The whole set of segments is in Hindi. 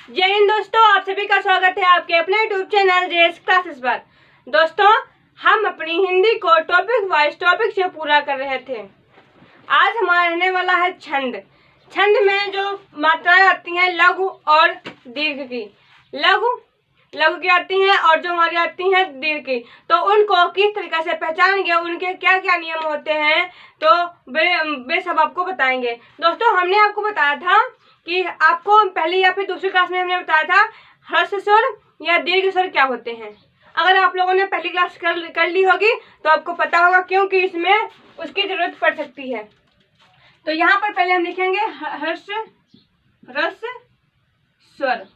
जय हिंद दोस्तों, आप सभी का स्वागत है आपके अपने यूट्यूब चैनल जेएस क्लासेस पर। दोस्तों, हम अपनी हिंदी को टॉपिक वाइज टॉपिक से पूरा कर रहे थे। आज हमारा रहने वाला है छंद। छंद में जो मात्राएं आती हैं लघु और दीर्घ की, लघु की आती हैं और जो हमारी आती हैं दीर्घ की, तो उनको किस तरीके से पहचानेंगे, उनके क्या क्या नियम होते हैं, तो वे सब आपको बताएंगे। दोस्तों, हमने आपको बताया था कि आपको पहली या फिर दूसरी क्लास में हमने बताया था ह्रस्व स्वर या दीर्घ स्वर क्या होते हैं। अगर आप लोगों ने पहली क्लास कर ली होगी तो आपको पता होगा, क्योंकि इसमें उसकी जरूरत पड़ सकती है। तो यहाँ पर पहले हम लिखेंगे ह्रस्व स्वर।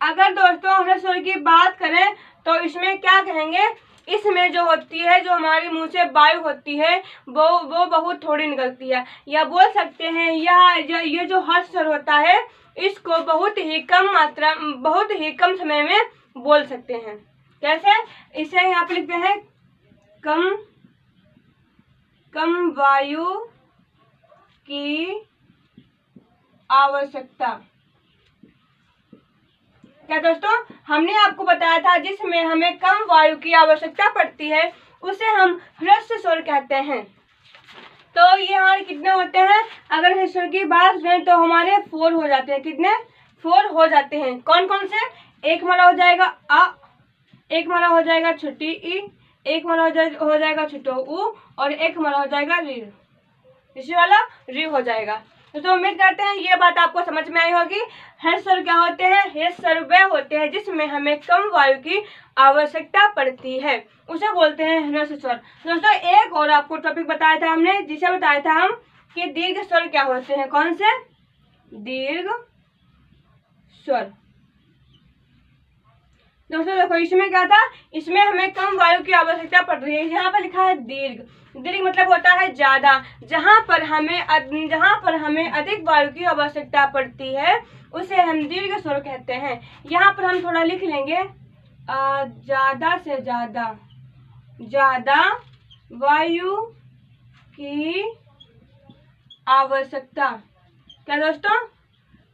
अगर दोस्तों ह्रस्व स्वर की बात करें तो इसमें क्या कहेंगे, इसमें जो होती है, जो हमारे मुंह से वायु होती है वो बहुत थोड़ी निकलती है, या बोल सकते हैं ये जो ह्रस्व स्वर होता है इसको बहुत ही कम समय में बोल सकते हैं। कैसे? इसे यहाँ पे लिखते हैं कम वायु की आवश्यकता। क्या दोस्तों, हमने आपको बताया था जिसमें हमें कम वायु की आवश्यकता पड़ती है उसे हम ह्रस्व स्वर कहते हैं। तो ये हमारे कितने होते हैं? अगर ह्रस्व स्वर की बात करें तो हमारे 4 हो जाते हैं। कितने? 4 हो जाते हैं। कौन कौन से? एक हमारा हो जाएगा आ, एक हमारा हो जाएगा छोटी ई, एक हमारा हो जाएगा छोटो ऊ, और एक हमारा हो जाएगा री, इसी वाला री हो जाएगा। तो उम्मीद करते हैं ये बात आपको समझ में आई होगी। ह्रस्व स्वर क्या होते हैं? ह्रस्व स्वर वे होते हैं जिसमें हमें कम वायु की आवश्यकता पड़ती है, उसे बोलते हैं ह्रस्व स्वर। दोस्तों, एक और आपको टॉपिक बताया था हमने, जिसे बताया था हम कि दीर्घ स्वर क्या होते हैं। कौन से? दीर्घ स्वर। दोस्तों देखो, इसमें क्या था, इसमें हमें कम वायु की आवश्यकता पड़ रही है। यहाँ पर लिखा है दीर्घ। दीर्घ मतलब होता है ज्यादा। जहाँ पर हमें अधिक वायु की आवश्यकता पड़ती है उसे हम दीर्घ स्वर कहते हैं। यहाँ पर हम थोड़ा लिख लेंगे, ज्यादा से ज्यादा वायु की आवश्यकता। क्या दोस्तों?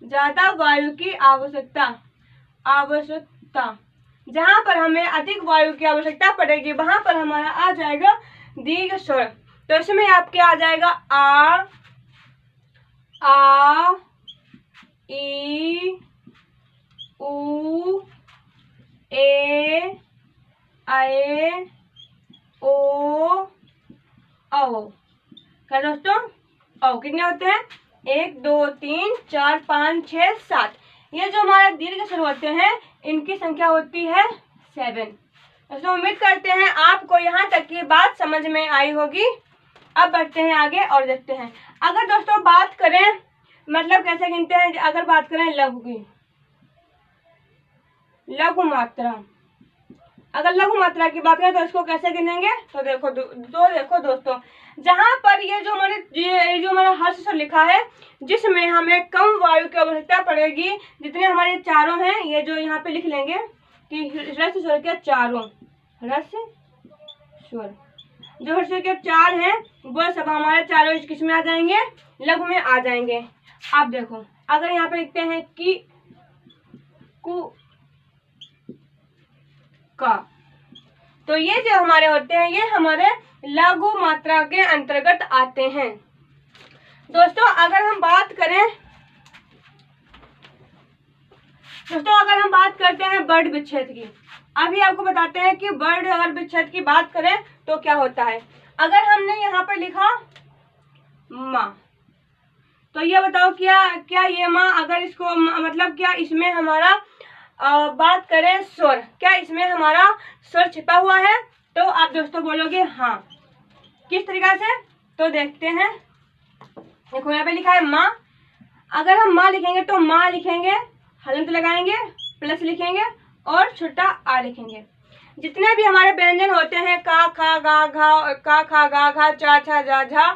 ज्यादा वायु की आवश्यकता। जहाँ पर हमें अधिक वायु की आवश्यकता पड़ेगी वहां पर हमारा आ जाएगा दीर्घ स्वर। तो इसमें आपके आ जाएगा आ ई उ ए ओ औ। क्या दोस्तों? औ कितने होते हैं? 1 2 3 4 5 6 7। ये जो हमारे दीर्घ स्वर होते हैं इनकी संख्या होती है 7। दोस्तों, उम्मीद करते हैं आपको यहाँ तक की बात समझ में आई होगी। अब बढ़ते हैं आगे और देखते हैं। अगर दोस्तों बात करें मतलब कैसे गिनते हैं, अगर बात करें लघु की, लघु मात्रा, अगर लघु मात्रा की बात करें तो इसको कैसे गिनेंगे, तो देखो दोस्तों, जहां पर ये जो हमारा ह्रस्व स्वर लिखा है जिसमें हमें कम वायु की आवश्यकता पड़ेगी, जितने हमारे चारों हैं, ये जो यहाँ पे लिख लेंगे कि ह्रस्व स्वर के चारों, ह्रस्व स्वर जो ह्रस्व स्वर के 4 हैं वो सब हमारे चारों किस में आ जाएंगे? लघु में आ जाएंगे। आप देखो, अगर यहाँ पे लिखते हैं कि कु का, तो ये जो हमारे होते हैं ये हमारे लघु मात्रा के अंतर्गत आते हैं। दोस्तों, अगर हम बात करते हैं वर्ण विच्छेद की, अभी आपको बताते हैं कि वर्ण अगर विच्छेद की बात करें तो क्या होता है। अगर हमने यहाँ पर लिखा माँ, तो ये बताओ क्या ये माँ, अगर इसको मतलब क्या इसमें हमारा बात करें स्वर, क्या इसमें हमारा स्वर छिपा हुआ है? तो आप दोस्तों बोलोगे हाँ। किस तरीका से? तो देखते हैं। देखो, यहाँ पे लिखा है माँ। अगर हम माँ लिखेंगे तो माँ लिखेंगे, हलंत लगाएंगे, प्लस लिखेंगे और छोटा आ लिखेंगे। जितने भी हमारे व्यंजन होते हैं, का खा गा घा, का खा गा घा, चा छा जा झा,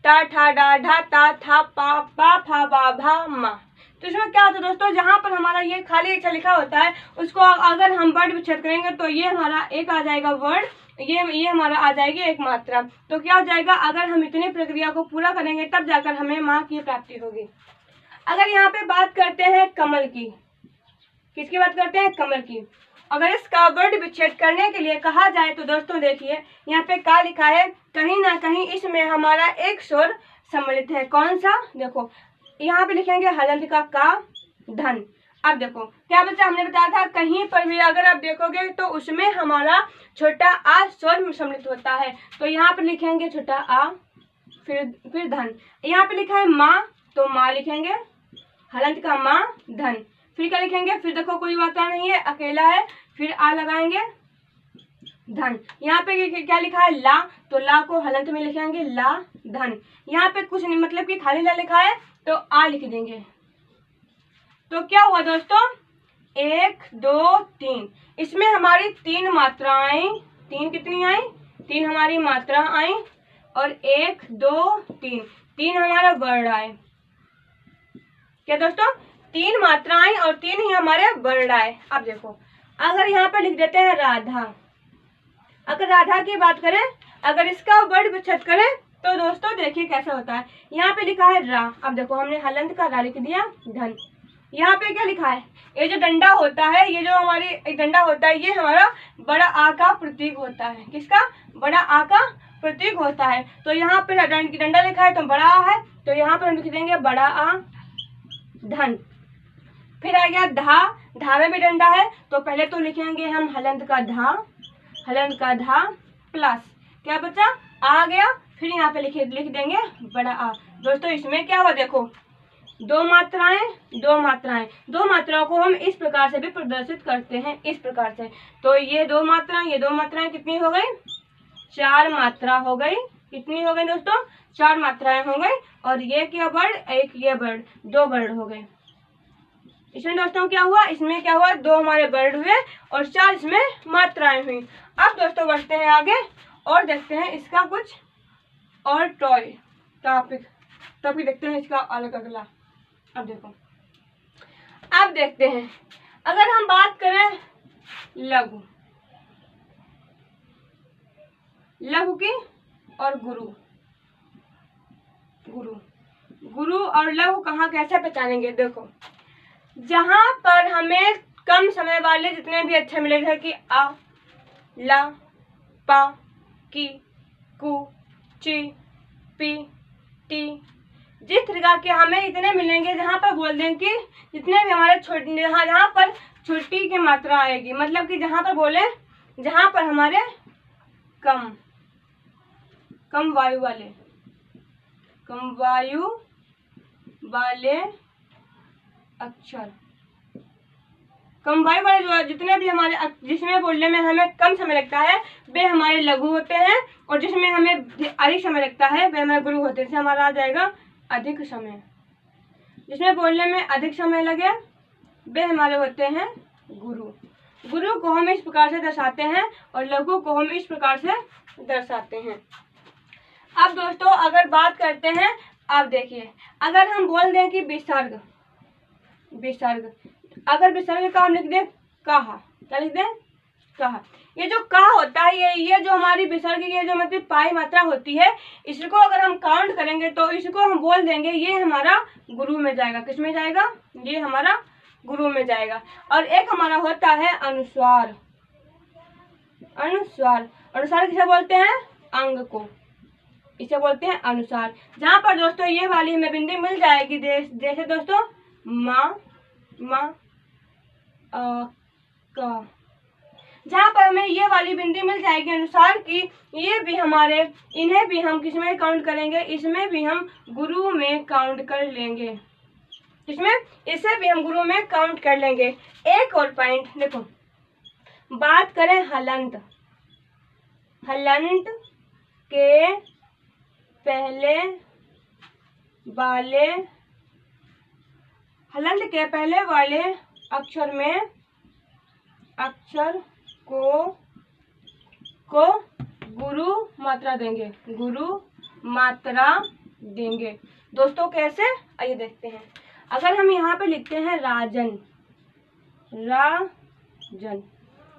टा ठा डा ढा, ता था पा पा फा बा भा मा। तो इसमें क्या होता है दोस्तों, जहाँ पर हमारा ये खाली अक्षर लिखा होता है उसको अगर हम वर्ण विच्छेद करेंगे तो ये हमारा एक आ जाएगा वर्ण, ये हमारा आ जाएगी एक मात्रा। तो क्या हो जाएगा, अगर हम इतनी प्रक्रिया को पूरा करेंगे तब जाकर हमें माँ की प्राप्ति होगी। अगर यहाँ पे बात करते हैं कमल की, किसकी बात करते हैं? कमल की। अगर इसका वर्ड विच्छेद करने के लिए कहा जाए तो दोस्तों देखिए यहाँ पे क्या लिखा है, कहीं ना कहीं इसमें हमारा एक स्वर सम्मिलित है। कौन सा? देखो यहाँ पे लिखेंगे हलंत का का धन। अब देखो क्या बच्चा, हमने बताया था कहीं पर भी अगर आप देखोगे तो उसमें हमारा छोटा आ स्वर सम्मिलित होता है। तो यहाँ पे लिखेंगे छोटा आ, फिर धन। यहाँ पे लिखा है माँ, तो माँ लिखेंगे, हलंत का माँ धन। फिर क्या लिखेंगे? फिर देखो कोई मात्रा नहीं है, अकेला है, फिर आ लगाएंगे धन। यहाँ पे क्या लिखा है? ला, तो ला को हलंत में लिखेंगे ला धन। यहाँ पे कुछ नहीं, मतलब कि खाली ला लिखा है तो आ लिख देंगे। तो क्या हुआ दोस्तों? 1 2 3, इसमें हमारी 3 मात्राएं, 3 कितनी आई? 3 हमारी मात्रा आई, और 1 2 3, 3 हमारा वर्ण आए। क्या दोस्तों? 3 मात्राएं और 3 ही हमारे वर्ण आए। अब देखो अगर यहाँ पर लिख देते हैं राधा, अगर राधा की बात करें, अगर इसका वर्ण विच्छेद करें तो दोस्तों देखिए कैसा होता है। यहाँ पे लिखा है रा, अब देखो हमने हलंत का रा लिख दिया धन। यहाँ पे क्या लिखा है? ये जो डंडा होता है, ये जो हमारी एक डंडा होता है, ये हमारा बड़ा आ का प्रतीक होता है। किसका? बड़ा आ का प्रतीक होता है। तो यहाँ पे डंडा लिखा है तो बड़ा आ है, तो यहाँ पर हम लिख देंगे बड़ा आ धन। फिर आ गया धा, धा में भी डंडा है, तो पहले तो लिखेंगे हम हलंत का धा, हलंत का धा प्लस क्या बचा? आ गया, फिर यहाँ पे लिख देंगे बड़ा आ। दोस्तों इसमें क्या हुआ? देखो 2 मात्राएं, 2 मात्राएं, 2 मात्राओं को हम इस प्रकार से भी प्रदर्शित करते हैं, इस प्रकार से। तो ये 2 मात्राएं, ये 2 मात्राएं कितनी हो गई? 4 मात्रा हो गई। कितनी हो गई दोस्तों? 4 मात्राएं हो गई। और ये क्या वर्ण? एक ये वर्ण, 2 वर्ण हो गए। इसमें दोस्तों क्या हुआ? इसमें क्या हुआ? 2 हमारे वर्ण हुए और 4 इसमें मात्राएं हुई। अब दोस्तों बढ़ते हैं आगे और देखते हैं इसका कुछ और टॉपिक देखते हैं इसका अलग अगला। अब देखो, अब देखते हैं अगर हम बात करें लघु, लघु की और गुरु, गुरु और लघु कहाँ कैसे पहचानेंगे? देखो जहां पर हमें कम समय वाले जितने भी अच्छे मिले थे कि आ, ला, पा, की, कु, ची, पी, टी, जिस प्रकार के हमें इतने मिलेंगे जहाँ पर बोल दें कि जितने भी हमारे जहाँ पर छोटी की मात्रा आएगी, मतलब कि जहाँ पर बोले जहाँ पर हमारे कम वायु वाले, कम वायु वाले अक्षर, कम वायु वाले जो जितने भी हमारे जिसमें बोलने में हमें कम समय लगता है वे हमारे लघु होते हैं, और जिसमें हमें अधिक समय लगता है वे हमारे गुरु होते हैं। जैसे हमारा आ जाएगा अधिक समय, जिसमें बोलने में अधिक समय लगे वे हमारे होते हैं गुरु। गुरु को हम इस प्रकार से दर्शाते हैं और लघु को हम इस प्रकार से दर्शाते हैं। अब दोस्तों अगर बात करते हैं, अब देखिए अगर हम बोल दें कि विसर्ग, अगर विसर्ग का हम लिख दें कहा, क्या लिख दें? कहा। ये जो का होता है, ये जो हमारी विसर्ग की जो मतलब पाई मात्रा होती है, इसको अगर हम काउंट करेंगे तो इसको हम बोल देंगे ये हमारा गुरु में जाएगा। किस में जाएगा? ये हमारा गुरु में जाएगा। और एक हमारा होता है अनुस्वार, अनुस्वार किसे बोलते हैं? अंग को, इसे बोलते हैं अनुस्वार। जहाँ पर दोस्तों ये वाली हमें बिंदी मिल जाएगी, जैसे दोस्तों माँ, का, जहाँ पर हमें ये वाली बिंदी मिल जाएगी अनुसार की, ये भी हमारे, इन्हें भी हम किस में काउंट करेंगे? इसमें भी हम गुरु में काउंट कर लेंगे। इसमें इसे भी हम गुरु में काउंट कर लेंगे। एक और पॉइंट देखो, बात करें हलंत, हलंत के पहले वाले अक्षर में अक्षर को गुरु मात्रा देंगे, गुरु मात्रा देंगे। दोस्तों कैसे? आइए देखते हैं। अगर हम यहाँ पे लिखते हैं राजन, राजन,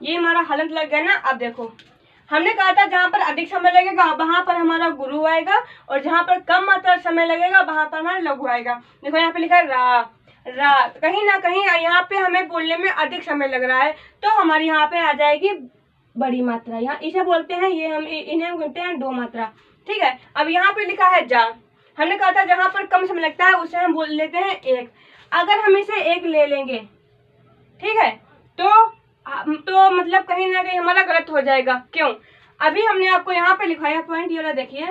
ये हमारा हलंत लग गया ना। अब देखो हमने कहा था जहाँ पर अधिक समय लगेगा वहां पर हमारा गुरु आएगा, और जहाँ पर कम मात्रा समय लगेगा वहां पर हमारा लघु आएगा। देखो यहाँ पे लिखा है रा, रा, कहीं ना कहीं यहाँ पे हमें बोलने में अधिक समय लग रहा है, तो हमारी यहाँ पे आ जाएगी बड़ी मात्रा। यहाँ इसे बोलते हैं, ये हम इन्हें हम कहते हैं दो मात्रा। ठीक है, अब यहाँ पे लिखा है जा, हमने कहा था जहाँ पर कम समय लगता है उसे हम बोल लेते हैं एक। अगर हम इसे एक ले लेंगे, ठीक है, तो मतलब कहीं ना कहीं हमारा गलत हो जाएगा। क्यों? अभी हमने आपको यहाँ पे लिखाया पॉइंट, ये देखिए,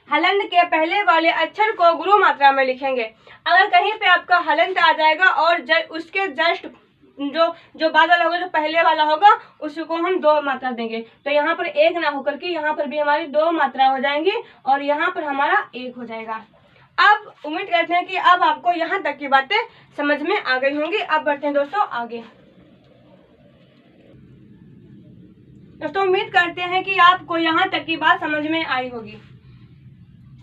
हलंत के पहले वाले अक्षर को गुरु मात्रा में लिखेंगे। अगर कहीं पे आपका हलंत आ जाएगा और उसके जस्ट जो बाद वाला होगा, जो पहले वाला होगा, उसको हम दो मात्रा देंगे। तो यहाँ पर एक ना होकर के यहाँ पर भी हमारी दो मात्रा हो जाएंगी और यहाँ पर हमारा एक हो जाएगा। अब उम्मीद करते हैं कि अब आपको यहाँ तक की बातें समझ में आ गई होंगी। अब बढ़ते हैं दोस्तों आगे। दोस्तों उम्मीद करते हैं कि आपको यहाँ तक की बात समझ में आई होगी।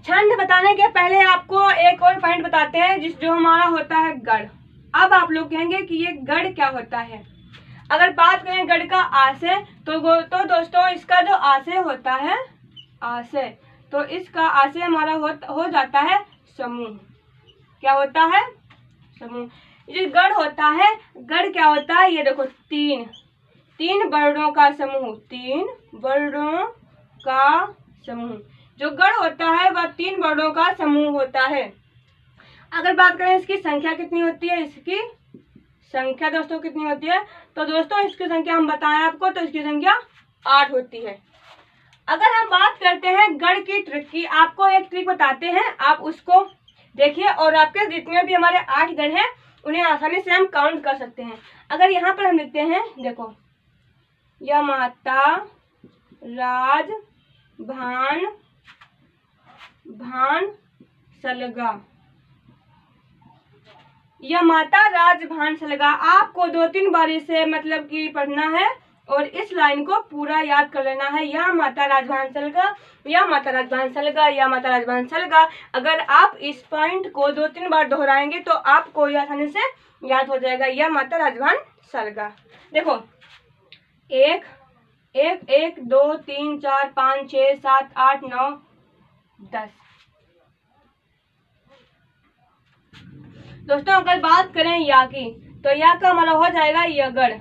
छंद बताने के पहले आपको एक और पॉइंट बताते हैं, जो हमारा होता है गढ़। अब आप लोग कहेंगे कि ये गढ़ क्या होता है। अगर बात करें गढ़ का आशय, तो दोस्तों इसका जो आशय होता है, आशय, तो इसका आशय हमारा हो जाता है समूह। क्या होता है? समूह। ये गढ़ होता है, गढ़ क्या होता है, ये देखो, तीन वर्णों का समूह, तीन वर्णों का समूह। जो गढ़ होता है वह तीन वर्णों का समूह होता है। अगर बात करें इसकी संख्या कितनी होती है, इसकी संख्या दोस्तों कितनी होती है, तो दोस्तों इसकी संख्या हम बताएं आपको, तो इसकी संख्या 8 होती है। अगर हम बात करते हैं गढ़ की ट्रिक की, आपको एक ट्रिक बताते हैं, आप उसको देखिए और आपके जितने भी हमारे 8 गढ़ हैं उन्हें आसानी से हम काउंट कर सकते हैं। अगर यहाँ पर हम लिखते हैं, देखो, या माता राज भान सलगा, यह माता राज भान सलगा। आपको 2-3 बार इसे मतलब कि पढ़ना है और इस लाइन को पूरा याद कर लेना है। या माता राजभान सलगा, या माता राजभान सलगा, या माता राजभान सलगा। अगर आप इस पॉइंट को 2-3 बार दोहराएंगे तो आपको यह आसानी से याद हो जाएगा, या माता राजभान सलगा। देखो, 1 1 2 3 4 5 6 7 8 9 10। दोस्तों अगर बात करें या की, तो या का हमारा हो जाएगा यगड़,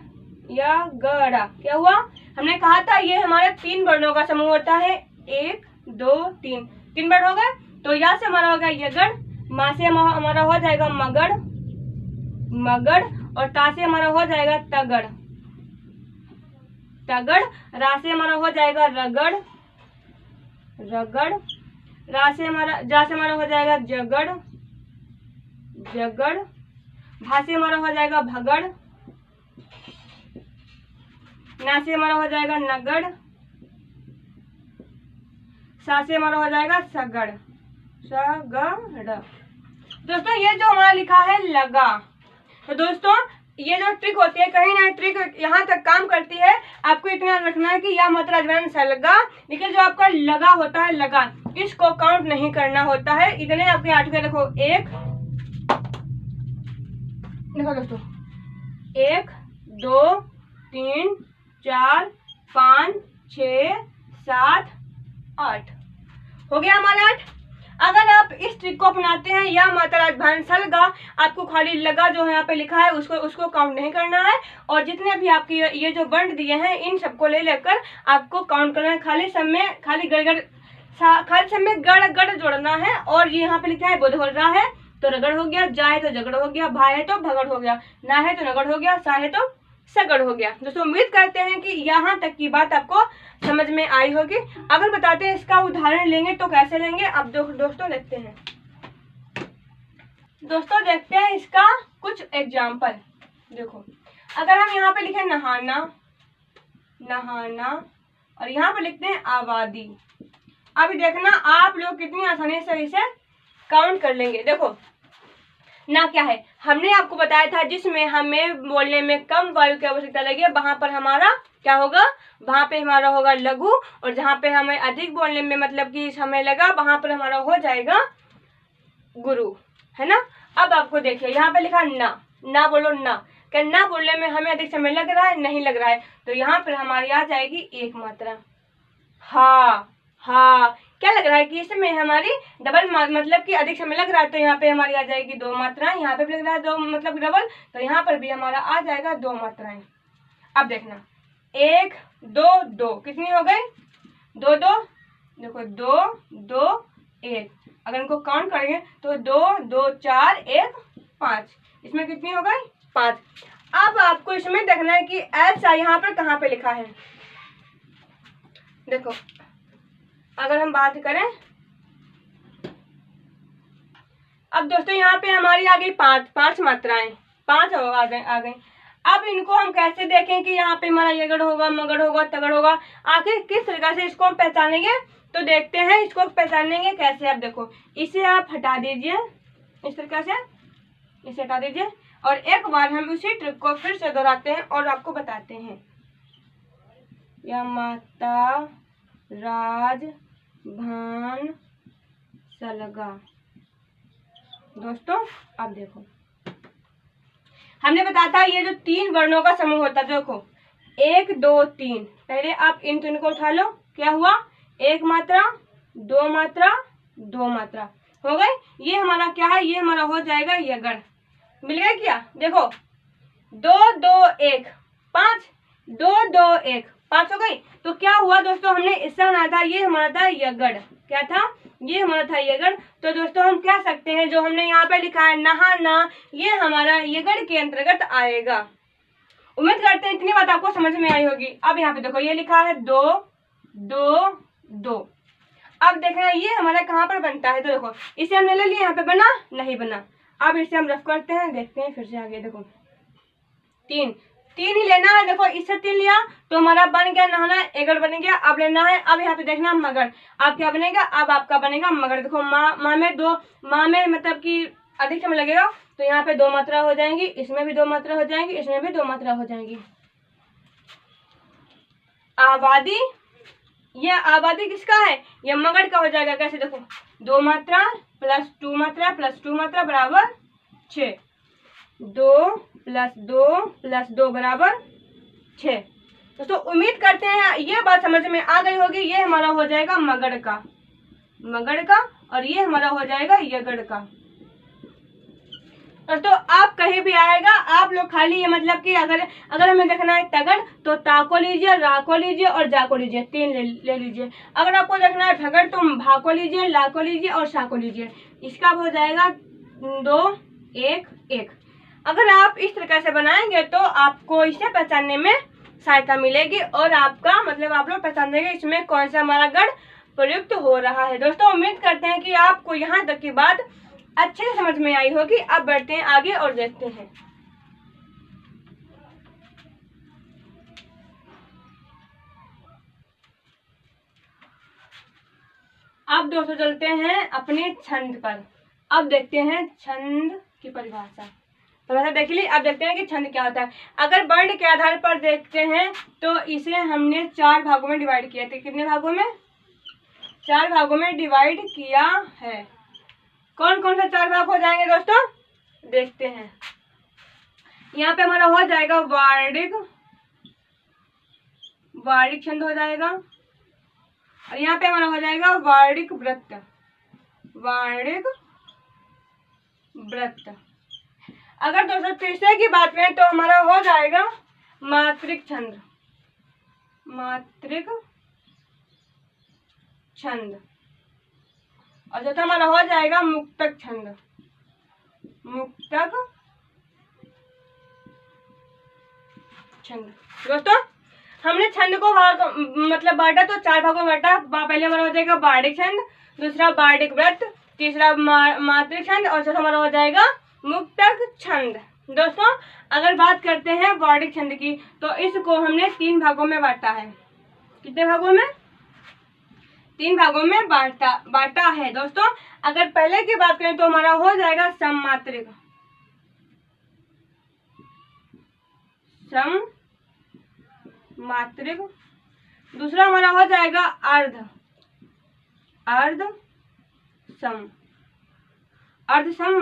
यगड़ा। क्या हुआ? हमने कहा था ये हमारे 3 वर्णों का समूह होता है, 1 2 3 वर्ण हो गए। तो या से हमारा हो गया यगड़, मा से हमारा हो जाएगा मगड़, और ता से हमारा हो जाएगा तगड़, रा से हमारा हो जाएगा रगड़, जा से हमारा हो जाएगा जगड़, भा से हमारा हो जाएगा भगड़, ना से हमारा हो जाएगा नगड़, सा से हमारा हो जाएगा सगड़, दोस्तों ये जो हमारा लिखा है लगा। तो दोस्तों ये जो ट्रिक होती है, कहीं ना ट्रिक यहाँ तक काम करती है। आपको इतना रखना है कि या मात्रा राजभान सलगा, लेकिन जो आपका लगा होता है, लगा, इसको काउंट नहीं करना होता है। इतने आपके 8 के देखो, 1 देखो दोस्तों, 1 2 3 4 5 6 7 8 हो गया हमारा 8। अगर आप इस ट्रिक को अपनाते हैं, या माता राजभान सलगा, आपको खाली लगा जो यहाँ पे लिखा है उसको काउंट नहीं करना है, और जितने भी आपके ये जो वर्ण दिए हैं इन सबको ले लेकर आपको काउंट करना है। खाली समय गड़ जोड़ना है। और ये यहाँ पे लिखा है बोध हो रहा है तो रगड़ हो गया, जा है तो झगड़ हो गया, भा है तो भगड़ हो गया, ना है तो नगड़ हो गया, सा है तो सगड़ हो गया। दोस्तों उम्मीद करते हैं कि यहाँ तक की बात आपको समझ में आई होगी। अगर बताते हैं इसका उदाहरण लेंगे तो कैसे लेंगे, अब दोस्तों देखते हैं। दोस्तों देखते हैं इसका कुछ एग्जाम्पल। देखो, अगर हम यहाँ पे लिखे नहाना, और यहाँ पे लिखते हैं आबादी। अभी देखना आप लोग कितनी आसानी से इसे काउंट कर लेंगे। देखो, ना क्या है, हमने आपको बताया था जिसमें हमें बोलने में कम वायु की आवश्यकता लगी, वहां पर हमारा क्या होगा, वहां पे हमारा होगा लघु, और जहां पे हमें अधिक बोलने में मतलब कि समय लगा वहां पर हमारा हो जाएगा गुरु, है ना। अब आपको देखिए यहाँ पे लिखा ना बोलो, ना क्या, ना बोलने में हमें अधिक समय लग रहा है, नहीं लग रहा है, तो यहाँ पर हमारी आ जाएगी 1 मात्रा। हा, हा। क्या लग रहा है कि इसमें हमारी डबल मतलब कि अधिक समय लग रहा है, तो यहाँ पे हमारी आ जाएगी दो मात्राएं। यहाँ पे भी लग रहा है दो मतलब डबल, तो यहाँ पर भी हमारा आ जाएगा दो मात्राएं। अब देखना, एक दो दो कितनी हो गई, दो दो, देखो दो दो एक, अगर इनको काउंट करेंगे तो दो दो चार एक पाँच, इसमें कितनी हो गई, पाँच। अब आपको इसमें देखना है कि ऐसा यहाँ पर कहाँ पे लिखा है। देखो अगर हम बात करें, अब दोस्तों यहाँ पे हमारी आ गई पांच मात्राएं, पांच आ गई। अब इनको हम कैसे देखें कि यहाँ पे हमारा यगड़ होगा, मगड़ होगा, तगड़ होगा, आखिर किस तरीके से इसको हम पहचानेंगे, तो देखते हैं इसको पहचानेंगे कैसे। अब देखो इसे आप हटा दीजिए, इस तरीके से इसे हटा दीजिए, और एक बार हम उसी ट्रिक को फिर से दोहराते हैं और आपको बताते हैं। या माता राज भान सलगा। दोस्तों अब देखो, हमने बताया था ये जो तीन वर्णों का समूह होता है, देखो एक दो तीन, पहले आप इन तीन को उठा लो, क्या हुआ, एक मात्रा, दो मात्रा, दो मात्रा हो गई। ये हमारा क्या है, ये हमारा हो जाएगा यगड़। मिल गया क्या, देखो दो दो एक पांच, दो दो एक पांच हो गई। तो क्या हुआ दोस्तों, हमने इससे बनाया था, ये हमारा था यगड़, क्या था, ये हमारा था यगड़। तो दोस्तों हम कह सकते हैं जो हमने यहाँ पे लिखा है नहाना, ये हमारा यगड़ के अंतर्गत आएगा। उम्मीद करते हैं इतनी बात आपको समझ में आई होगी। अब यहाँ पे देखो ये लिखा है दो दो दो, अब देखना ये हमारा कहाँ पर बनता है, तो देखो इसे हमने ले लिया, यहाँ पे बना नहीं बना। अब इसे हम रफ करते हैं, देखते हैं फिर से आगे। देखो तीन, तीन ही लेना है, देखो इससे तीन लिया तो हमारा बन गया नहाना, एगड़ बन गया। अब लेना है, अब यहाँ पे देखना मगर, अब क्या बनेगा, अब आपका बनेगा मगर। देखो माँ में दो, माँ में मतलब कि अधिक समय लगेगा, तो यहाँ पे दो मात्रा हो जाएंगी, इसमें भी दो मात्रा हो जाएंगी, इसमें भी दो मात्रा हो जाएंगी। आबादी, ये आबादी किसका है, ये मगड़ का हो जाएगा। कैसे, देखो दो मात्रा प्लस टू मात्रा प्लस टू मात्रा बराबर 6, दो प्लस दो बराबर 6। दोस्तों उम्मीद करते हैं ये बात समझ में आ गई होगी। ये हमारा हो जाएगा मगड़ का, और ये हमारा हो जाएगा यगड़ का। दोस्तों आप कहीं भी आएगा, आप लोग खाली ये मतलब कि अगर हमें देखना है तगड़, तो ता को लीजिए, रा को लीजिए और जा को लीजिए, तीन ले लीजिए। अगर आपको देखना है झगड़, तो भा को लीजिए, ला को लीजिए और सा को लीजिए। इसका हो जाएगा 2 1 1। अगर आप इस तरीके से बनाएंगे तो आपको इसे पहचानने में सहायता मिलेगी, और आपका मतलब आप लोग पहचान देंगे इसमें कौन सा हमारा गढ़ प्रयुक्त हो रहा है। दोस्तों उम्मीद करते हैं कि आपको यहाँ तक की बात अच्छे से समझ में आई होगी। अब बढ़ते हैं आगे और देखते हैं। अब दोस्तों चलते हैं अपने छंद पर। अब देखते हैं छंद की परिभाषा देख ली। अब देखते हैं कि छंद क्या होता है। अगर वर्ण के आधार पर देखते हैं तो इसे हमने 4 भागों में डिवाइड किया था। कितने भागों में? 4 भागों में डिवाइड किया है। कौन कौन सा 4 भाग हो जाएंगे दोस्तों, देखते हैं। यहाँ पे हमारा हो जाएगा वार्णिक छंद हो जाएगा, और यहाँ पे हमारा हो जाएगा वार्णिक वृत्त। अगर दोस्तों तीसरे की बात करें तो हमारा हो जाएगा मात्रिक छंद, और चौथा हमारा हो जाएगा मुक्तक छंद। दोस्तों हमने छंद को मतलब बांटा, तो 4 भागों में बांटा। पहले हमारा हो जाएगा वार्णिक छंद, दूसरा वार्णिक वृत्त, तीसरा मात्रिक छंद, और चौथा हमारा हो जाएगा मुक्तक छंद। दोस्तों अगर बात करते हैं वार्णिक छंद की, तो इसको हमने 3 भागों में बांटा है। कितने भागों में? 3 भागों में बांटा है। दोस्तों अगर पहले की बात करें तो हमारा हो जाएगा सममात्रिक, दूसरा हमारा हो जाएगा अर्ध सम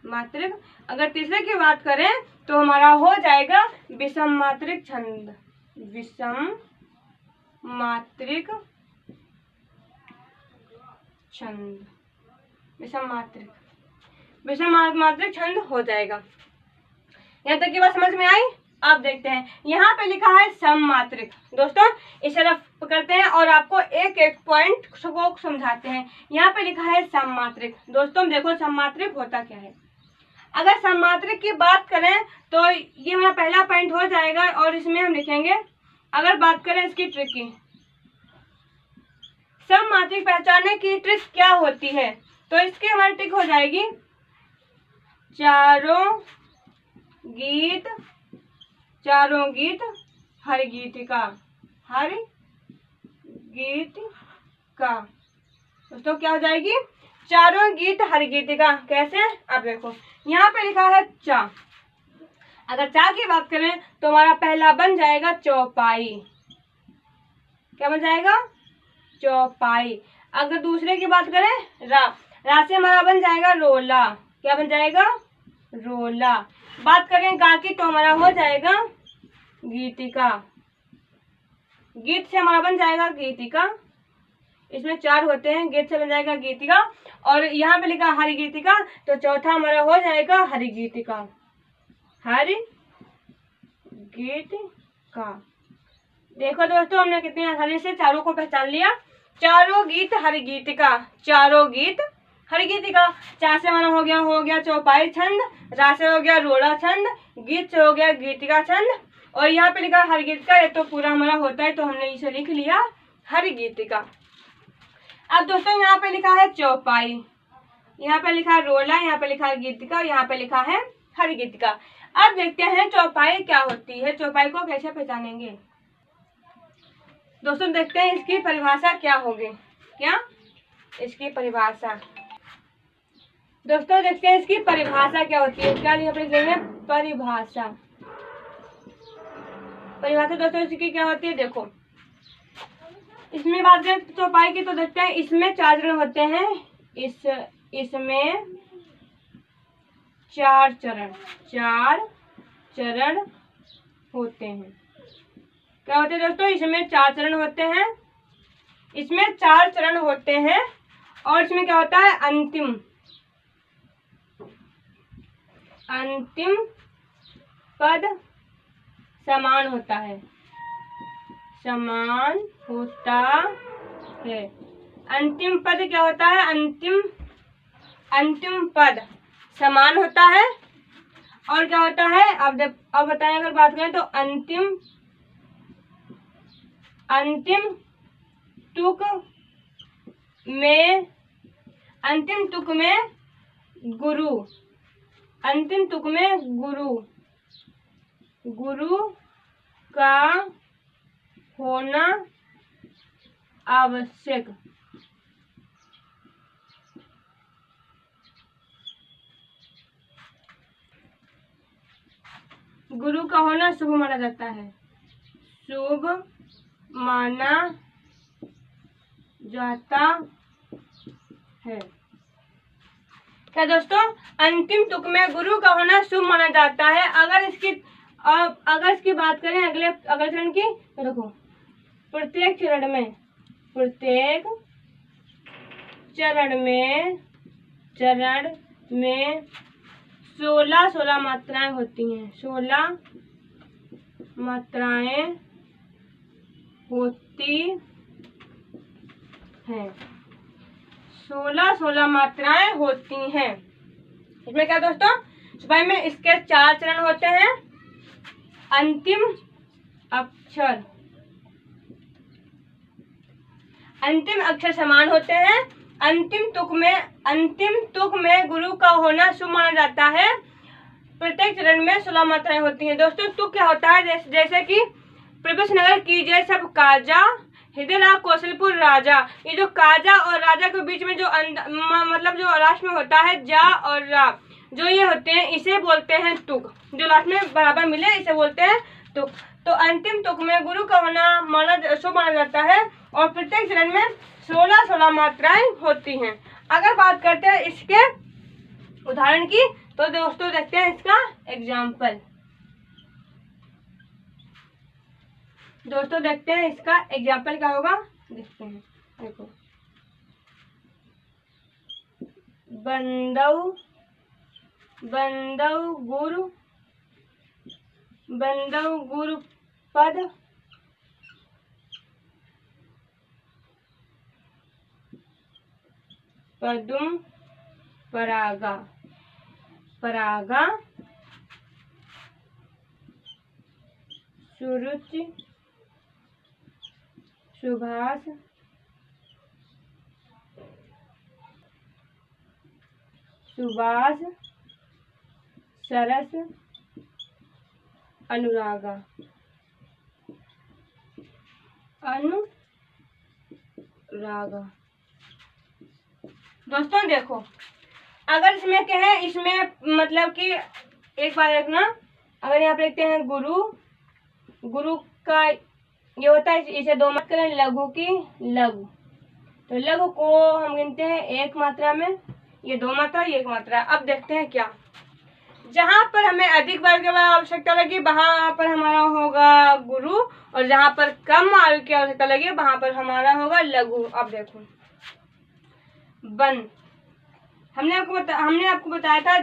मात्रिक। अगर तीसरे की बात करें तो हमारा हो जाएगा विषम मात्रिक छंद। मात्रिक छंद, विषम मात्रिक छंद हो जाएगा। यहाँ तक की बात समझ में आई। अब देखते हैं, यहाँ पे लिखा है सममात्रिक। दोस्तों इस तरफ करते हैं और आपको एक एक पॉइंट को समझाते हैं। यहाँ पे लिखा है सममात्रिक। दोस्तों देखो सममात्रिक होता क्या है। अगर सममात्रिक की बात करें तो ये हमारा पहला पॉइंट हो जाएगा और इसमें हम लिखेंगे, अगर बात करें इसकी ट्रिक की, सममात्रिक पहचानने की ट्रिक क्या होती है, तो इसकी हमारी ट्रिक हो जाएगी चारों गीत हर गीतिका। दोस्तों क्या हो जाएगी, चारों गीत हर गीतिका। कैसे, अब देखो यहाँ पे लिखा है चा। अगर चा की बात करें तो हमारा पहला बन जाएगा चौपाई। क्या बन जाएगा, चौपाई। अगर दूसरे की बात करें रा से हमारा बन जाएगा रोला। क्या बन जाएगा, रोला। बात करें गा की तो हमारा हो जाएगा गीतिका। गीत से हमारा बन जाएगा गीतिका। इसमें 4 होते हैं, गीत से बन जाएगा गीतिका। और यहाँ पे लिखा हरि गीतिका, तो चौथा हमारा हो जाएगा हरि गीतिका। हरि गीतिका। देखो दोस्तों हमने कितनी आसानी से चारों को पहचान लिया। चारों गीत हरि गीतिका, चारों गीत हरि गीतिका। चा से हमारा हो गया चौपाई छंद, रा से हो गया रोड़ा छंद, गीत से हो गया गीतिका छंद, और यहाँ पे लिखा हरि गीतिका। ये तो पूरा हमारा होता है तो हमने इसे लिख लिया हरि गीतिका। अब दोस्तों यहाँ पे लिखा है चौपाई, यहाँ पे लिखा है रोला, यहाँ पे लिखा है गीतिका, यहाँ पे लिखा है हरि गीतिका। अब देखते हैं चौपाई क्या होती है, चौपाई को कैसे पहचानेंगे। दोस्तों देखते हैं इसकी परिभाषा क्या होगी। क्या इसकी परिभाषा, दोस्तों देखते हैं इसकी परिभाषा क्या होती है। क्या लिखेंगे परिभाषा। परिभाषा दोस्तों इसकी क्या होती है, देखो इसमें बात करें चौपाई की तो देखते हैं इसमें 4 चरण होते हैं। इसमें 4 चरण होते हैं। क्या होते हैं दोस्तों, इसमें 4 चरण होते हैं। इसमें 4 चरण होते हैं और इसमें क्या होता है, अंतिम पद समान होता है। अंतिम पद क्या होता है, अंतिम पद समान होता है। और क्या होता है, अब बताएं, अगर बात करें तो अंतिम तुक में गुरु का होना आवश्यक। गुरु का होना शुभ माना जाता है, शुभ माना जाता है। क्या दोस्तों, अंतिम तुक में गुरु का होना शुभ माना जाता है। अगर इसकी बात करें अगले चरण की, तो देखो प्रत्येक चरण में 16 मात्राएं होती हैं। 16 मात्राएं होती हैं। 16 मात्राएं होती हैं। इसमें क्या दोस्तों, भाई में इसके 4 चरण होते हैं। अंतिम अक्षर समान होते हैं। अंतिम तुक में गुरु का होना शुभ माना जाता है। प्रत्येक चरण में 16 मात्राएं होती हैं। दोस्तों तुक क्या होता है, जैसे कि प्रवेश नगर कीजिए सब काजा, हृदय लाभ कौशलपुर राजा। ये जो काजा और राजा के बीच में जो मतलब जो लास्ट में होता है जा और रा, जो ये होते हैं इसे बोलते हैं तुक। जो लास्ट में बराबर मिले इसे बोलते हैं तुक। तो अंतिम तुक में गुरु का होना शुभ माना जाता है और प्रत्येक चरण में 16 मात्राएं होती हैं। अगर बात करते हैं इसके उदाहरण की, तो दोस्तों देखते हैं इसका एग्जाम्पल। दोस्तों देखते हैं इसका एग्जाम्पल क्या होगा, देखते हैं। देखो, बंदौ बंदौ गुरु पद पदुम परागा सुरुचि सुभाष सरस अनुरागा। दोस्तों देखो, अगर इसमें कहें, इसमें मतलब कि एक बार देखना, अगर यहाँ पे लिखते हैं गुरु का ये होता है, इसे दो मत करें, लघु की लघु, तो लघु को हम गिनते हैं एक मात्रा में, ये दो मात्रा, ये एक मात्रा। अब देखते हैं क्या, जहाँ पर हमें अधिक वर्ग की आवश्यकता लगी वहां पर हमारा होगा गुरु, और जहाँ पर कम वर्ग की आवश्यकता लगी वहां पर हमारा होगा लघु। अब देखो, बन हमने आपको बताया था,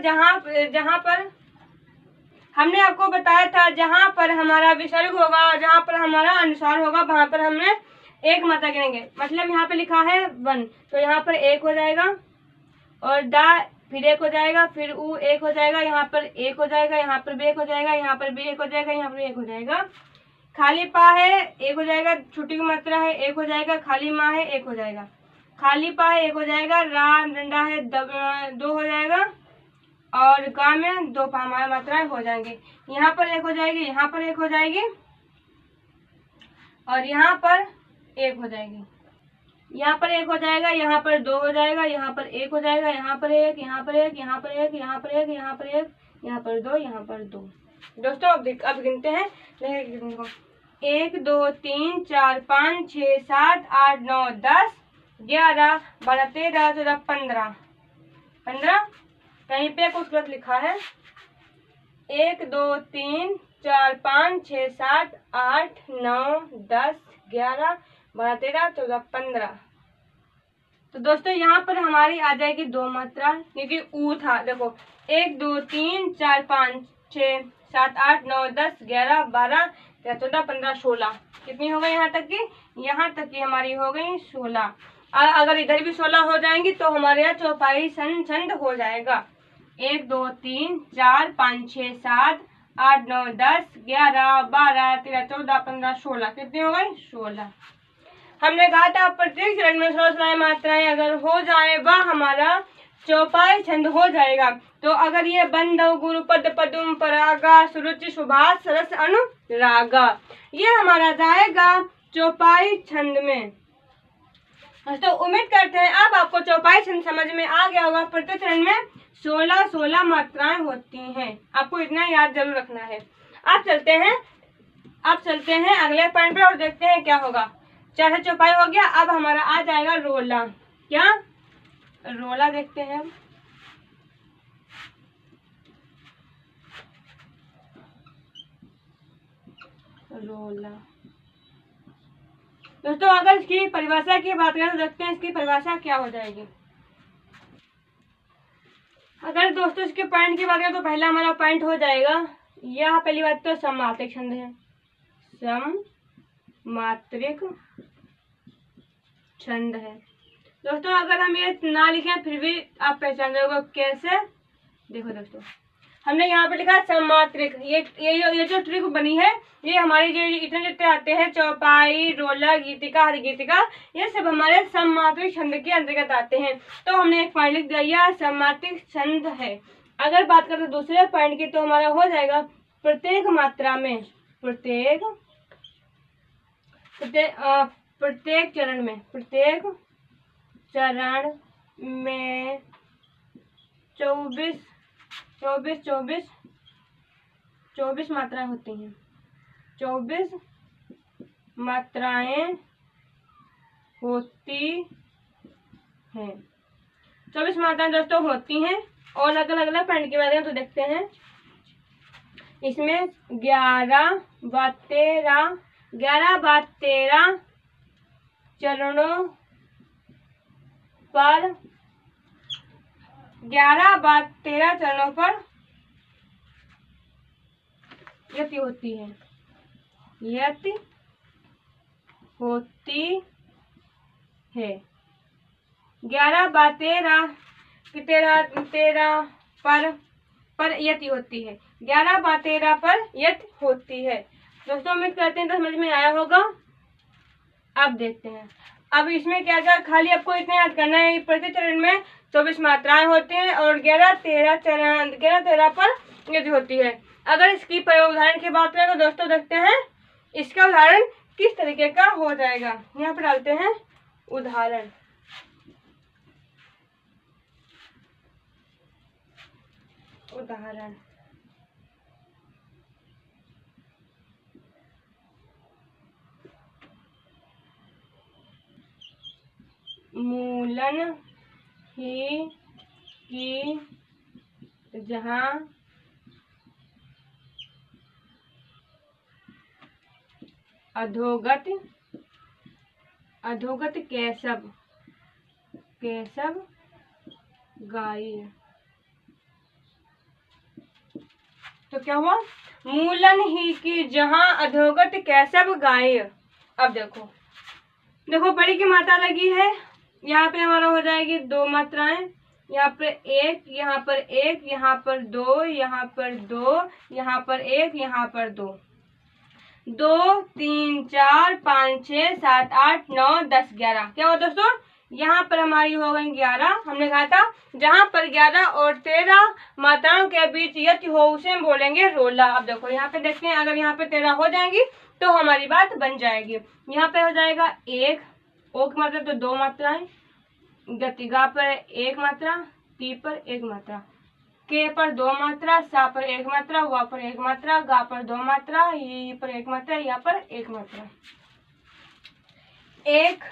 जहाँ पर हमारा विसर्ग होगा, जहाँ पर हमारा अनुस्वार होगा वहां पर हमने एक मात्रा गिनेंगे। मतलब यहाँ पे लिखा है वन, तो यहाँ पर एक हो जाएगा, और दा फिर एक हो जाएगा, फिर ऊ एक हो जाएगा, यहाँ पर एक हो जाएगा, यहाँ पर भी एक हो जाएगा, यहाँ पर भी एक हो जाएगा, यहाँ पर भी एक हो जाएगा। खाली पा है एक हो जाएगा, छुट्टी की मात्रा है एक हो जाएगा, खाली माँ है एक हो जाएगा, खाली पा है एक हो जाएगा, रा डंडा है दो हो जाएगा, और गा में दो पा मात्राएं हो जाएंगे। यहाँ पर एक हो जाएगी, यहाँ पर एक हो जाएगी, और यहाँ पर एक हो जाएगी, यहाँ पर एक हो जाएगा, यहाँ पर दो हो जाएगा, यहाँ पर एक हो जाएगा, यहाँ पर एक, यहाँ पर एक, यहाँ पर एक, यहाँ पर एक, यहाँ पर एक, यहाँ पर दो, यहाँ पर दो। दोस्तों अब गिनते हैं, 1 2 3 4 5 6 7 8 9 10 11 12 13 14 15 कहीं पे कुछ गलत लिखा है। 1 2 3 4 5 6 7 8 9 10 11 12 13 14 15। तो दोस्तों यहाँ पर हमारी आ जाएगी दो मात्रा, क्योंकि ऊ था। देखो 1 2 3 4 5 6 7 8 9 10 11 12 13 14 15 16 कितनी हो गई? यहाँ तक की हमारी हो गई 16। अगर इधर भी 16 हो जाएंगी तो हमारे यहाँ चौपाई छंद हो जाएगा। 1 2 3 4 5 6 7 8 9 10 11 12 13 14 15 16 कितनी हो गई? 16। हमने कहा था प्रत्येक चरण में 16 मात्राएं अगर हो जाए वह हमारा चौपाई छंद हो जाएगा। तो अगर ये बंद गुरु पद पदुम परागा सुरुचि सुभाष सरस अनुरागा ये हमारा जाएगा चौपाई छंद में। तो उम्मीद करते हैं अब आपको चौपाई छंद समझ में आ गया होगा। प्रत्येक चरण में 16 मात्राएं होती हैं, आपको इतना याद जरूर रखना है। अब चलते हैं अगले पॉइंट पर और देखते हैं क्या होगा। चौथा चौपाई हो गया, अब हमारा आ जाएगा रोला। क्या रोला देखते हैं। रोला दोस्तों अगर इसकी परिभाषा की बात करें तो देखते हैं इसकी परिभाषा क्या हो जाएगी। अगर दोस्तों इसके पॉइंट की बात करें तो पहला हमारा पॉइंट हो जाएगा, यह पहली बात तो सममात्रिक छंद है। सममात्रिक छंद है दोस्तों। अगर हम ये ना लिखें फिर भी आप पहचान जाओगे कैसे। देखो दोस्तों हमने यहाँ पे लिखा सममात्रिक। ये जो ट्रिक बनी है ये हमारी जो इतने जितने आते हैं चौपाई रोला गीतिका हरि गीतिका ये सब हमारे सममात्रिक छंद के अंतर्गत आते हैं। तो हमने एक पॉइंट लिख दिया यह सममात्रिक छंद है। अगर बात करें दूसरे पॉइंट की तो हमारा हो जाएगा प्रत्येक मात्रा में प्रत्येक चरण में 24 मात्राएं होती हैं। 24 मात्राएं होती हैं। 24 मात्राएं दोस्तों होती हैं। और अलग पॉइंट के बारे में तो देखते हैं। इसमें 11 व 13 11/13 चरणों पर 11/13 चरणों पर यति होती है, यति होती है। 11/13 की 13 पर यति होती है, 11/13 पर यति होती है। दोस्तों उम्मीद करते हैं तो समझ में आया होगा। अब देखते हैं, अब इसमें क्या क्या खाली आपको इतना याद करना है, प्रति चरण में 24 मात्राएं होती हैं और 11-13 पर यति होती है। अगर इसकी उदाहरण की बात करें तो दोस्तों देखते हैं इसका उदाहरण किस तरीके का हो जाएगा। यहाँ पर डालते हैं उदाहरण। उदाहरण मूलन ही की जहाँ अधोगत केशव गाय। तो क्या हुआ, मूलन ही की जहाँ अधोगत केशव गाय। अब देखो बड़ी की मात्रा लगी है, यहाँ पे हमारा हो जाएगी 2 मात्राएं, यहाँ पर 1, यहाँ पर 1, यहाँ पर 2, यहाँ पर 2, यहाँ पर 1, यहाँ पर 2, 2, 3, 4, 5, 6, 7, 8, 9, 10, 11। क्या हुआ दोस्तों, यहाँ पर हमारी हो गई 11। हमने कहा था जहाँ पर 11 और 13 मात्राओं के बीच यति हो उसे हम बोलेंगे रोला। अब देखो यहाँ पे देखते हैं, अगर यहाँ पे 13 हो जाएंगी तो हमारी बात बन जाएगी। यहाँ पे हो जाएगा 1, ओ की मात्रा तो 2 मात्राएं, गति गा पर 1 मात्रा, ती पर 1 मात्रा, के पर 2 मात्रा, सा पर 1 मात्रा, वा पर 1 मात्रा, गा पर 2 मात्रा, ये पर 1 मात्रा, या पर 1 मात्रा। 1,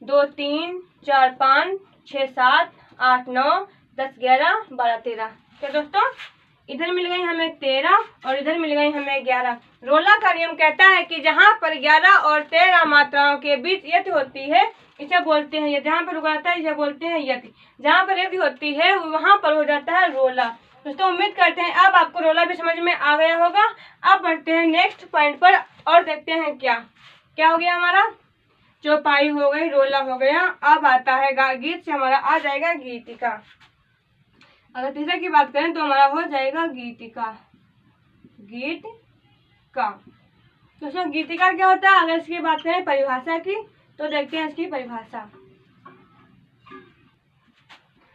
2, 3, 4, 5, 6, 7, 8, 9, 10, 11, 12, 13। क्या दोस्तों, इधर मिल गई हमें 13 और इधर मिल गई हमें 11। रोला का नियम कहता है कि जहाँ पर 11 और 13 मात्राओं के बीच यति होती है इसे बोलते हैं यति। जहाँ पर रुका जाता है इसे बोलते हैं यति। जहाँ पर यति होती है वहाँ पर हो जाता है रोला। दोस्तों उम्मीद करते हैं अब आपको रोला भी समझ में आ गया होगा। अब बढ़ते हैं नेक्स्ट पॉइंट पर और देखते हैं क्या हो गया हमारा, चौपाई हो गई, रोला हो गया। अब आता है गीत से हमारा आ जाएगा गीतिका। अगर तीसरे की बात करें तो हमारा हो जाएगा गीतिका। दोस्तों गीतिका क्या होता है, अगर इसकी बात करें परिभाषा की तो देखते हैं इसकी परिभाषा।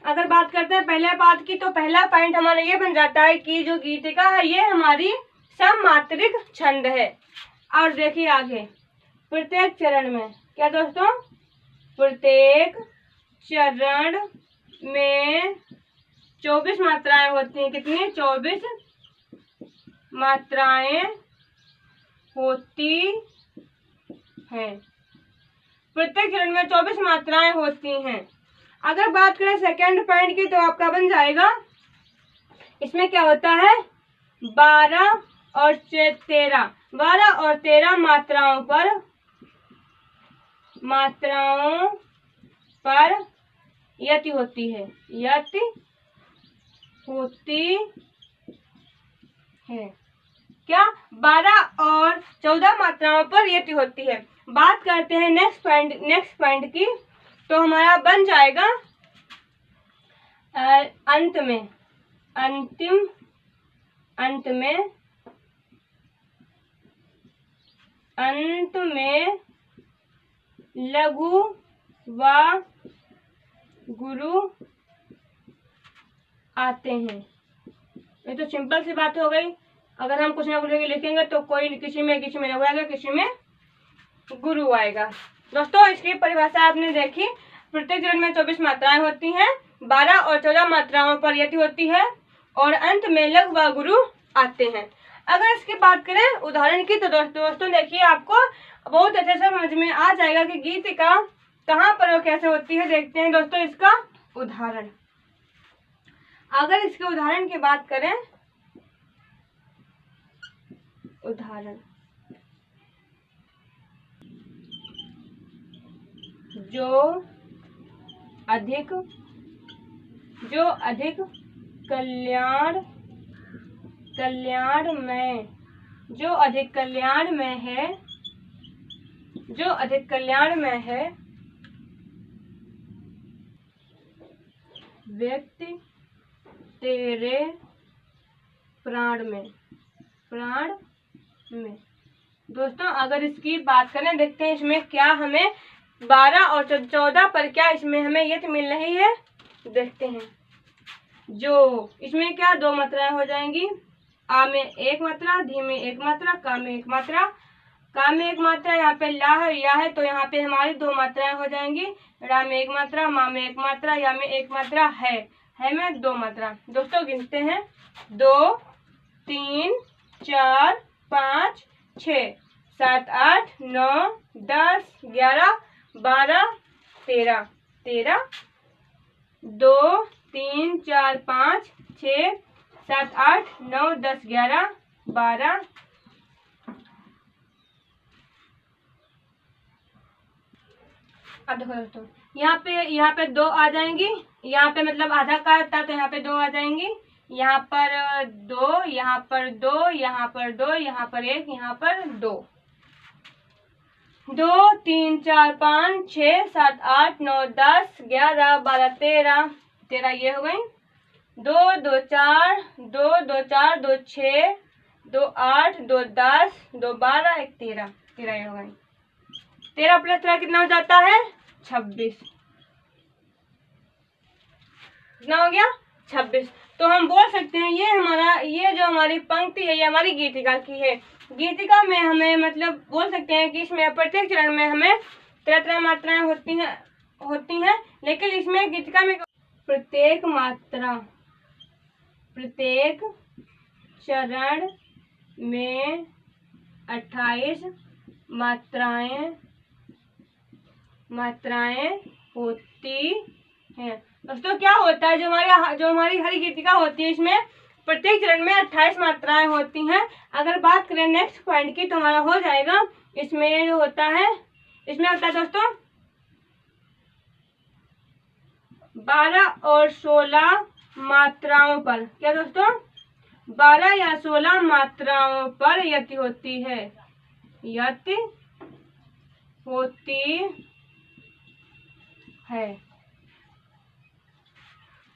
अगर बात करते हैं पहले पाठ की तो पहला पॉइंट हमारा ये बन जाता है कि जो गीतिका है ये हमारी सममात्रिक छंद है। और देखिए आगे, प्रत्येक चरण में क्या दोस्तों, प्रत्येक चरण में 24 मात्राएं होती हैं। कितनी, 24 मात्राएं होती हैं। प्रत्येक चरण में 24 मात्राएं होती हैं। अगर बात करें सेकंड पॉइंट की तो आपका बन जाएगा, इसमें क्या होता है 12 और 13 मात्राओं पर यति होती है, क्या 12 और 14 मात्राओं पर यति होती है। बात करते हैं नेक्स्ट पॉइंट की तो हमारा बन जाएगा अंत में लघु व गुरु आते हैं। ये तो सिंपल सी बात हो गई। अगर हम कुछ ना कुछ लिखेंगे तो कोई किसी में लघु आएगा, किसी में गुरु आएगा। दोस्तों इसकी परिभाषा आपने देखी, प्रत्येक चरण में 24 मात्राएं होती हैं, 12 और 14 मात्राओं पर यति होती है और अंत में लघु व गुरु आते हैं। अगर इसकी बात करें उदाहरण की तो दोस्तों देखिए आपको बहुत अच्छे से समझ में आ जाएगा कि गीतिका कहाँ पर और कैसे होती है। देखते हैं दोस्तों इसका उदाहरण। अगर इसके उदाहरण की बात करें, उदाहरण जो अधिक कल्याण में, जो अधिक कल्याण में है व्यक्ति तेरे प्राण में। दोस्तों अगर इसकी बात करें, देखते हैं इसमें क्या हमें 12 और 14 पर क्या इसमें हमें ये तो मिल रही है। देखते हैं, जो इसमें क्या 2 मात्राएं हो जाएंगी, आ में 1 मात्रा, धी में 1 मात्रा, का में 1 मात्रा। का में 1 मात्रा यहाँ पे ला है, या है, तो यहाँ पे हमारी 2 मात्राएं हो जाएंगी। रा में 1 मात्रा, मा में 1 मात्रा, या में 1 मात्रा, है में 2 मात्रा। दोस्तों गिनते हैं, 2 3 4 5 6 7 8 9 10 11 12 13 2 3 4 5 6 7 8 9 10 11 12। अब देखो दोस्तों, यहाँ पे 2 आ जाएंगी, यहाँ पे मतलब आधा का था तो यहाँ पे 2 आ जाएंगी, यहाँ पर 2, यहाँ पर 2, यहाँ पर 2, यहाँ पर 1, यहाँ पर 2। 2 3 4 5 6 7 8 9 10 11 12 13 ये हो गई। 2 2 4 2 2 4 2 6 2 8 2 10 2 12 1 13 ये हो गई। 13 प्लस 13 कितना हो जाता है? 26। कितना हो गया? 26। तो हम बोल सकते हैं ये जो हमारी पंक्ति है ये हमारी गीतिका की है। गीतिका में हमें मतलब बोल सकते हैं कि इसमें प्रत्येक चरण में हमें तरह मात्राएं होती हैं, लेकिन इसमें गीतिका में प्रत्येक चरण में 28 मात्राएं होती हैं। दोस्तों क्या होता है, जो हमारी हरी गीतिका होती है इसमें प्रत्येक चरण में 28 मात्राएं होती हैं। अगर बात करें नेक्स्ट पॉइंट की तो हमारा हो जाएगा, इसमें जो होता है दोस्तों 12 और 16 मात्राओं पर। क्या दोस्तों? 12 या 16 मात्राओं पर यति होती है।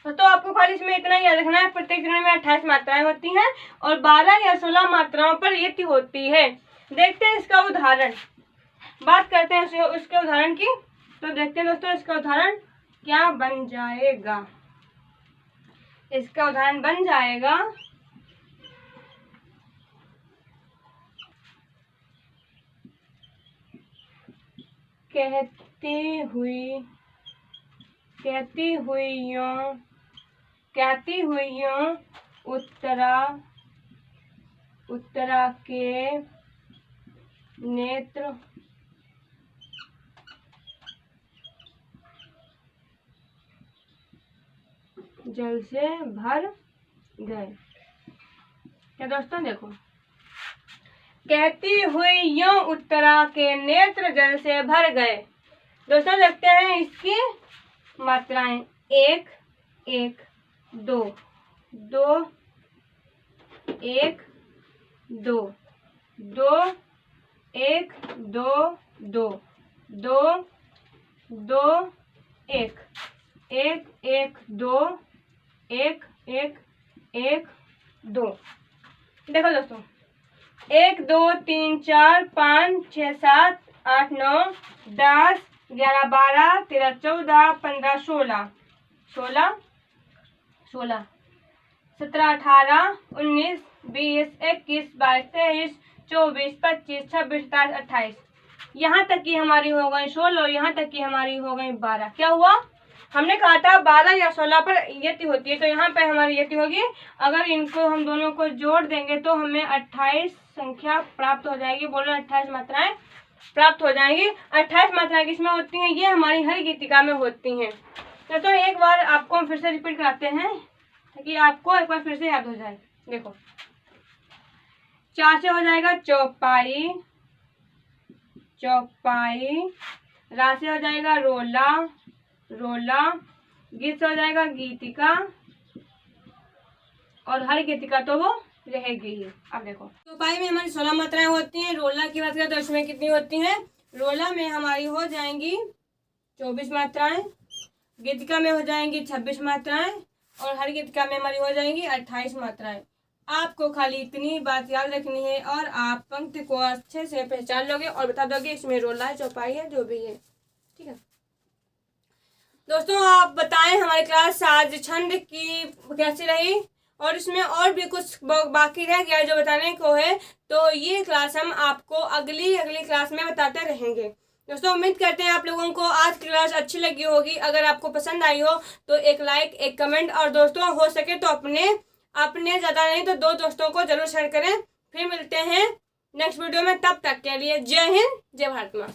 तो आपको खाली इसमें इतना याद रखना है, प्रत्येक चरण में 28 मात्राएं होती हैं और 12 या 16 मात्राओं पर यति होती है। देखते हैं इसका उदाहरण, बात करते हैं उसके उदाहरण की। तो देखते हैं दोस्तों इसका उदाहरण क्या बन जाएगा। इसका उदाहरण बन जाएगा कहती हुई यूं उत्तरा के नेत्र जल से भर गए। क्या दोस्तों देखो, कहती हुई यूं उत्तरा के नेत्र जल से भर गए। दोस्तों देखते हैं इसकी मात्राएं, 1 1 2 2 1 2 2 1 2 2 2 2 1 1 1 2 1 1 1 2। देखो दोस्तों 1 2 3 4 5 6 7 8 9 10 11 12 13 14 15 16 17 18 19 20 21 22 23 24 25 26 27 28। यहाँ तक की हमारी हो गई 16 और यहाँ तक की हमारी हो गई 12। क्या हुआ? हमने कहा था 12 या 16 पर यति होती है, तो यहाँ पे हमारी यति होगी। अगर इनको हम दोनों को जोड़ देंगे तो हमें 28 संख्या प्राप्त हो जाएगी। बोलो 28 मात्राएं प्राप्त हो जाएंगी। 28 मात्राएं किसमें होती हैं? ये हमारी हर गीतिका में होती हैं। तो एक बार आपको हम फिर से रिपीट कराते हैं ताकि आपको एक बार फिर से याद हो जाए। देखो 4 से हो जाएगा चौपाई, रा से हो जाएगा रोला, रोला। गी से हो जाएगा गीतिका, और हर गीतिका तो वो रहेगी ही। अब देखो चौपाई में हमारी 16 मात्राएं होती हैं। रोला की बात करें तो इसमें कितनी होती हैं? रोला में हमारी हो जाएंगी 24 मात्राएं, गीतिका में हो जाएंगी 26 मात्राएं, और हर गीतिका में हमारी हो जाएंगी 28 मात्राएं। आपको खाली इतनी बात याद रखनी है और आप पंक्ति को अच्छे से पहचान लोगे और बता दोगे इसमें रोला है, चौपाई है, जो भी है। ठीक है दोस्तों, आप बताएं हमारी क्लास आज छंद की कैसी रही, और इसमें और भी कुछ बाकी रह गया जो बताने को है, तो ये क्लास हम आपको अगली क्लास में बताते रहेंगे। दोस्तों उम्मीद करते हैं आप लोगों को आज की क्लास अच्छी लगी होगी। अगर आपको पसंद आई हो तो एक लाइक, एक कमेंट, और दोस्तों हो सके तो अपने ज़्यादा नहीं तो 2 दोस्तों को जरूर शेयर करें। फिर मिलते हैं नेक्स्ट वीडियो में, तब तक के लिए जय हिंद, जय भारत माँ।